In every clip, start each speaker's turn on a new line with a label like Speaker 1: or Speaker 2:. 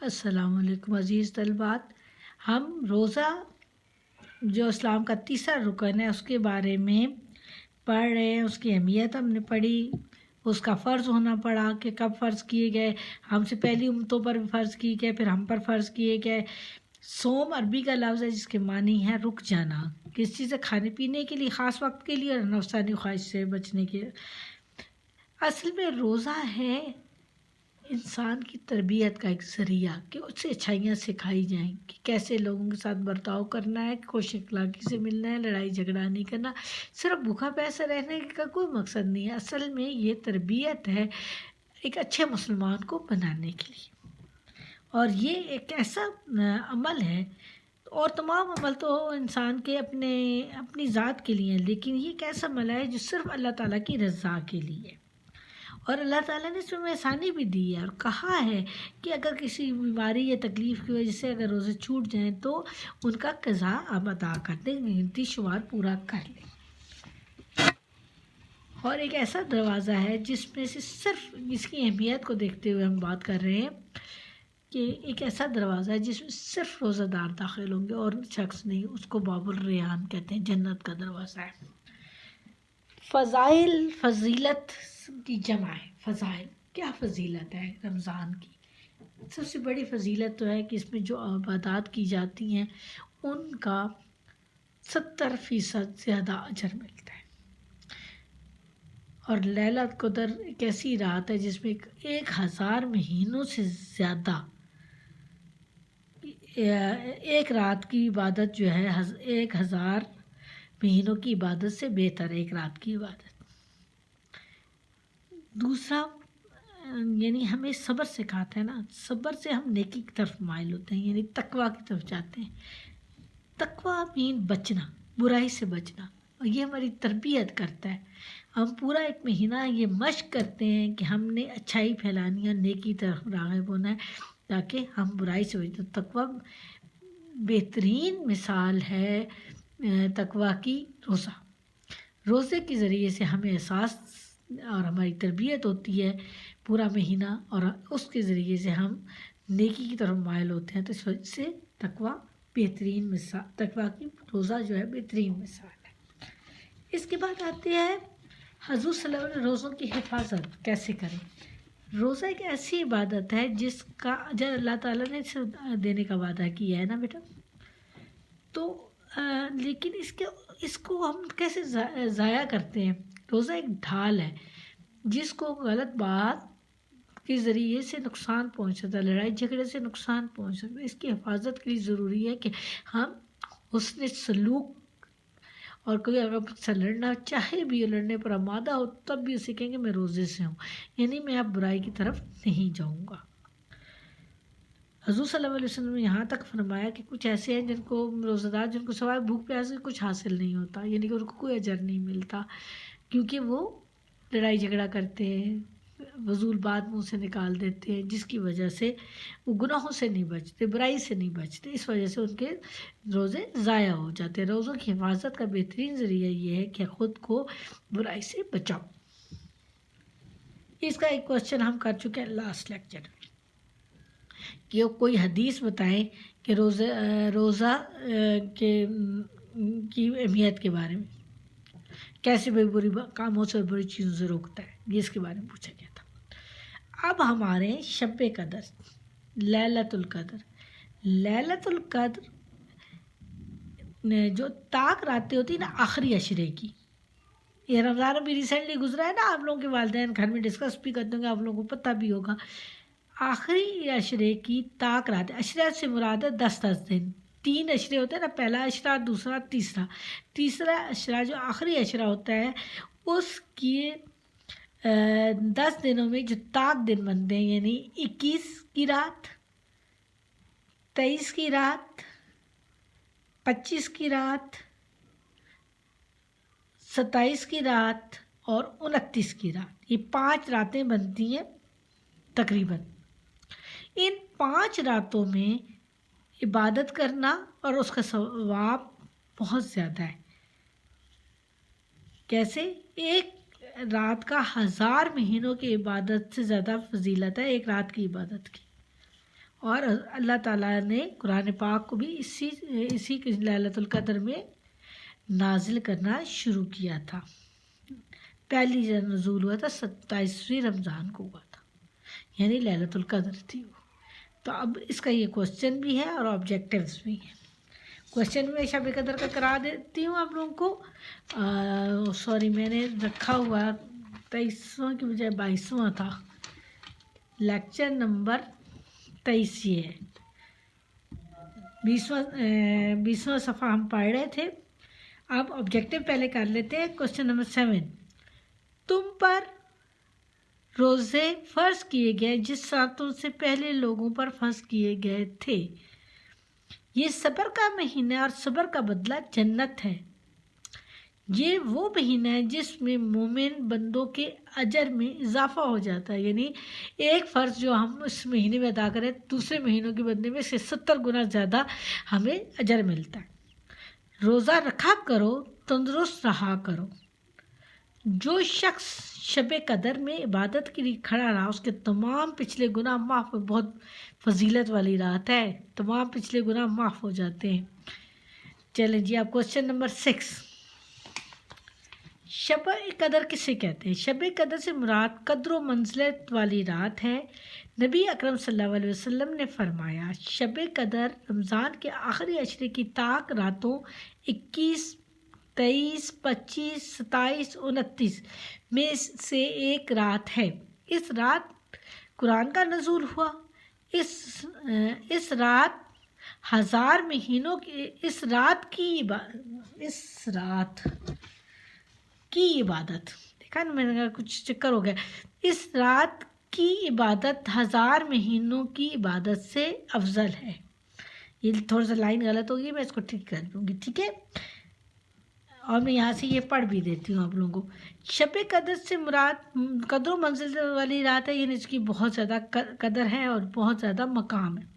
Speaker 1: السلام علیکم عزیز طلبات. ہم روزہ جو اسلام کا تیسرا رکن ہے اس کے بارے میں پڑھ رہے ہیں. اس کی اہمیت ہم نے پڑھی، اس کا فرض ہونا پڑا کہ کب فرض کیے گئے. ہم سے پہلی امتوں پر بھی فرض کیے گئے، پھر ہم پر فرض کیے گئے. صوم عربی کا لفظ ہے جس کے معنی ہے رک جانا، کسی چیز سے کھانے پینے کے لیے خاص وقت کے لیے اور نفسانی خواہش سے بچنے کے. اصل میں روزہ ہے انسان کی تربیت کا ایک ذریعہ کہ اس سے اچھائیاں سکھائی جائیں کہ کیسے لوگوں کے ساتھ برتاؤ کرنا ہے، خوش اخلاقی سے ملنا ہے، لڑائی جھگڑا نہیں کرنا. صرف بھوکا پیسہ رہنے کا کوئی مقصد نہیں ہے. اصل میں یہ تربیت ہے ایک اچھے مسلمان کو بنانے کے لیے، اور یہ ایک ایسا عمل ہے، اور تمام عمل تو انسان کے اپنی ذات کے لیے ہیں، لیکن یہ ایک ایسا عمل ہے جو صرف اللہ تعالیٰ کی رضا کے لیے ہے. اور اللہ تعالیٰ نے اس میں آسانی بھی دی ہے اور کہا ہے کہ اگر کسی بیماری یا تکلیف کی وجہ سے اگر روزے چھوٹ جائیں تو ان کا قضا آپ ادا کر دیں، گنتی شمار پورا کر لیں. اور ایک ایسا دروازہ ہے جس میں سے صرف اس کی اہمیت کو دیکھتے ہوئے ہم بات کر رہے ہیں کہ ایک ایسا دروازہ ہے جس میں صرف روزہ دار داخل ہوں گے اور شخص نہیں. اس کو باب الریان کہتے ہیں، جنت کا دروازہ ہے. فضائل، فضیلت کی جمع ہے. فضائل کیا فضیلت ہے رمضان کی؟ سب سے بڑی فضیلت تو ہے کہ اس میں جو عبادات کی جاتی ہیں ان کا 70% زیادہ اجر ملتا ہے. اور لیلۃ القدر ایک ایسی رات ہے جس میں 1000 مہینوں سے زیادہ، ایک رات کی عبادت جو ہے 1000 مہینوں کی عبادت سے بہتر ہے ایک رات کی عبادت. دوسرا یعنی ہمیں صبر سکھاتا ہے نا، صبر سے ہم نیکی کی طرف مائل ہوتے ہیں، یعنی تقویٰ کی طرف جاتے ہیں. تقویٰ مین بچنا، برائی سے بچنا، اور یہ ہماری تربیت کرتا ہے. ہم پورا ایک مہینہ یہ مشق کرتے ہیں کہ ہم نے اچھائی پھیلانی ہے، نیکی کی طرف راغب ہونا ہے تاکہ ہم برائی سے بچیں. تقویٰ بہترین مثال ہے تقویٰ کی روزہ. روزے کے ذریعے سے ہمیں احساس اور ہماری تربیت ہوتی ہے پورا مہینہ، اور اس کے ذریعے سے ہم نیکی کی طرف مائل ہوتے ہیں. تو اس وجہ سے تقویٰ بہترین مثال، تقویٰ کی روزہ جو ہے بہترین مثال ہے. اس کے بعد آتے ہیں حضور صلی اللہ علیہ وسلم روزوں کی حفاظت کیسے کریں. روزہ ایک ایسی عبادت ہے جس کا اجر اللہ تعالیٰ نے دینے کا وعدہ کیا ہے نا بیٹا. تو لیکن اس کو ہم کیسے ضائع کرتے ہیں. روزہ ایک ڈھال ہے جس کو غلط بات کے ذریعے سے نقصان پہنچ سکتا ہے، لڑائی جھگڑے سے نقصان پہنچ سکتا ہے. اس کی حفاظت کے لیے ضروری ہے کہ ہم حسن سلوک، اور کوئی اگر مجھ سے لڑنا چاہے بھی، لڑنے پر آمادہ ہو، تب بھی اسے کہیں گے میں روزے سے ہوں، یعنی میں اب برائی کی طرف نہیں جاؤں گا. حضور صلی اللہ علیہ وسلم نے یہاں تک فرمایا کہ کچھ ایسے ہیں جن کو روزہ دار، جن کو سوائے بھوک پیاس سے کچھ حاصل نہیں ہوتا، یعنی کہ ان کو کوئی اجر نہیں ملتا، کیونکہ وہ لڑائی جھگڑا کرتے ہیں، فضول بات منہ سے نکال دیتے ہیں، جس کی وجہ سے وہ گناہوں سے نہیں بچتے، برائی سے نہیں بچتے. اس وجہ سے ان کے روزے ضائع ہو جاتے ہیں. روزوں کی حفاظت کا بہترین ذریعہ یہ ہے کہ خود کو برائی سے بچاؤ. اس کا ایک کوشچن ہم کر چکے ہیں لاسٹ لیکچر میں کہ کوئی حدیث بتائیں کہ روزہ کی اہمیت کے بارے میں، کیسے بری کاموں سے اور بری چیزوں سے روکتا ہے، یہ اس کے بارے میں پوچھا گیا تھا. اب ہمارے شب قدر، لیلۃ القدر. لیلۃ القدر جو طاق راتیں ہوتی ہیں نا آخری عشرے کی، یہ رمضان بھی ریسنٹلی گزرا ہے نا، آپ لوگوں کے والدین گھر میں ڈسکس بھی کرتے ہوں گے، آپ لوگوں کو پتہ بھی ہوگا. آخری عشرے کی طاق رات، عشرہ سے مراد ہے 10 دن. 3 عشرے ہوتے ہیں نا، پہلا عشرہ، دوسرا، تیسرا. تیسرا عشرہ جو آخری عشرہ ہوتا ہے اس کی 10 دنوں میں جو طاق دن بنتے ہیں، یعنی 21 کی رات، 23 کی رات، 25 کی رات، 27 کی رات اور 29 کی رات، یہ 5 راتیں بنتی ہیں تقریباً. ان 5 راتوں میں عبادت کرنا اور اس کا ثواب بہت زیادہ ہے. کیسے؟ ایک رات کا 1000 مہینوں کی عبادت سے زیادہ فضیلت ہے ایک رات کی عبادت کی. اور اللہ تعالیٰ نے قرآن پاک کو بھی اسی لیلۃ القدر میں نازل کرنا شروع کیا تھا۔ پہلی جو نزول ہوا تھا 27ویں رمضان کو ہوا تھا، یعنی لیلۃ القدر تھی وہ۔ تو اب اس کا یہ کوشچن بھی ہے اور آبجیکٹیوز بھی ہیں۔ کوشچن میں شب قدر کا کرا دیتی ہوں آپ لوگوں کو، سوری میں نے رکھا ہوا 23واں کی بجائے 22واں تھا، لیکچر نمبر 23 یہ ہے، 20واں صفحہ ہم پڑھ رہے تھے۔ اب آبجیکٹیو پہلے کر لیتے ہیں۔ کوشچن نمبر 7، تم پر روزے فرض کیے گئے جس راتوں سے پہلے لوگوں پر فرض کیے گئے تھے، یہ صبر کا مہینہ اور صبر کا بدلہ جنت ہے۔ یہ وہ مہینہ ہے جس میں مومن بندوں کے اجر میں اضافہ ہو جاتا ہے، یعنی ایک فرض جو ہم اس مہینے میں ادا کریں دوسرے مہینوں کے بدلے میں سے 70 گنا زیادہ ہمیں اجر ملتا ہے۔ روزہ رکھا کرو، تندرست رہا کرو۔ جو شخص شب قدر میں عبادت کے لیے کھڑا رہا اس کے تمام پچھلے گناہ معاف، بہت فضیلت والی رات ہے، تمام پچھلے گناہ معاف ہو جاتے ہیں۔ چلیں جی اب کوشچن نمبر 6، شب قدر کسے کہتے ہیں؟ شب قدر سے مراد قدر و منزلت والی رات ہے۔ نبی اکرم صلی اللہ علیہ وسلم نے فرمایا، شب قدر رمضان کے آخری عشرے کی طاق راتوں 21، 23، 25، 27، 29 میں سے ایک رات ہے۔ اس رات قرآن کا نزول ہوا۔ اس رات ہزار مہینوں کی اس رات کی عبادت دیکھا نا، میں نے کہا کچھ چکر ہو گیا، اس رات کی عبادت ہزار مہینوں کی عبادت سے افضل ہے۔ یہ تھوڑا سا لائن غلط ہوگی، میں اس کو ٹھیک کر دوں گی، ٹھیک ہے؟ اور میں یہاں سے یہ پڑھ بھی دیتی ہوں آپ لوگوں کو۔ شب قدر سے مراد قدر و منزل والی رات ہے، یعنی اس کی بہت زیادہ قدر ہے اور بہت زیادہ مقام ہے۔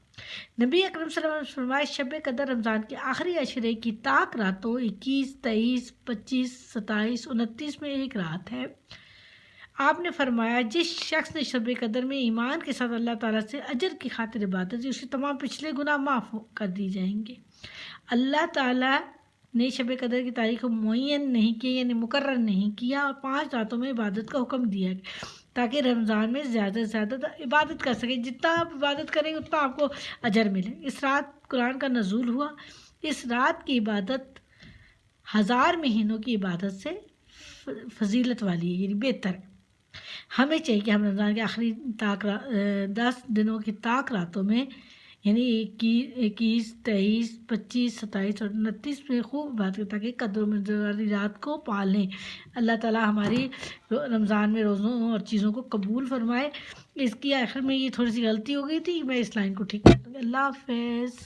Speaker 1: نبی اکرم صلی اللہ علیہ وسلم نے فرمایا، شب قدر رمضان کے آخری عشرے کی طاق راتوں 21، 23، 25، 27، 29 میں ایک رات ہے۔ آپ نے فرمایا، جس شخص نے شب قدر میں ایمان کے ساتھ اللہ تعالیٰ سے اجر کی خاطر عبادت کی، اس کے تمام پچھلے گناہ معاف کر دی جائیں گے۔ اللہ تعالیٰ نے شب قدر کی تاریخ کو معین نہیں کیا، یعنی مقرر نہیں کیا، اور 5 راتوں میں عبادت کا حکم دیا تاکہ رمضان میں زیادہ سے زیادہ عبادت کر سکیں۔ جتنا آپ عبادت کریں گے اتنا آپ کو اجر ملے۔ اس رات قرآن کا نزول ہوا۔ اس رات کی عبادت ہزار مہینوں کی عبادت سے فضیلت والی ہے، یعنی بہتر ہے۔ ہمیں چاہیے کہ ہم رمضان کے آخری 10 دنوں کی طاق راتوں میں، یعنی 21، 23، 25، 27 اور 29 میں خوب عبادت کریں تاکہ قدر و منزل والی رات کو پالیں۔ اللہ تعالیٰ ہماری رمضان میں روزوں اور چیزوں کو قبول فرمائے۔ اس کی آخر میں یہ تھوڑی سی غلطی ہو گئی تھی، میں اس لائن کو ٹھیک کر دوں گی۔ اللہ حافظ۔